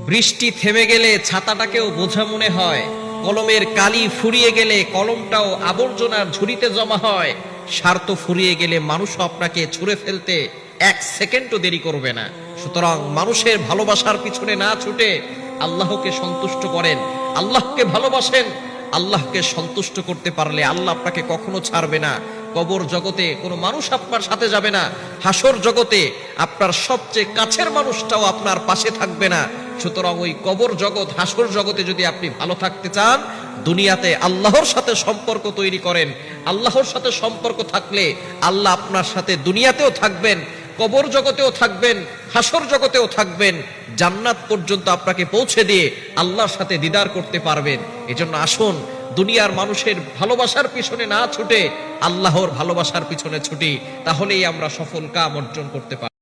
বৃষ্টি থেমে গেলে ছাতাটাকেও বোঝা মনে হয়, কলমের কালি ফুরিয়ে গেলে কলমটাও আবর্জনার ঝুড়িতে জমা হয়। স্বার্থ ফুরিয়ে গেলে মানুষও আপনাকে ছুঁড়ে ফেলতে এক সেকেন্ডও দেরি করবে না। সুতরাং মানুষের ভালোবাসার পিছনে না ছুটে আল্লাহকে সন্তুষ্ট করেন, আল্লাহকে ভালোবাসেন। আল্লাহকে সন্তুষ্ট করতে পারলে আল্লাহ আপনাকে কখনো ছাড়বে না। কবর জগতে কোনো মানুষ আপনার সাথে যাবে না, হাসর জগতে আপনার সবচেয়ে কাছের মানুষটাও আপনার পাশে থাকবে না। সুতরাং ওই কবর জগৎ, হাসর জগতে যদি আপনি ভালো থাকতে চান, দুনিয়াতে আল্লাহর সাথে সম্পর্ক তৈরি করেন। আল্লাহর সাথে সম্পর্ক থাকলে আল্লাহ আপনার সাথে দুনিয়াতেও থাকবেন, কবর জগতেও থাকবেন, হাসর জগতেও থাকবেন। জান্নাত পর্যন্ত আপনাকে পৌঁছে দিয়ে আল্লাহর সাথে দিদার করতে পারবেন। এজন্য আসুন, দুনিয়ার মানুষের ভালোবাসার পিছনে না ছুটে আল্লাহর ভালোবাসার পিছনে ছুটি, তাহলেই আমরা সফল কাম অর্জন করতে পারব।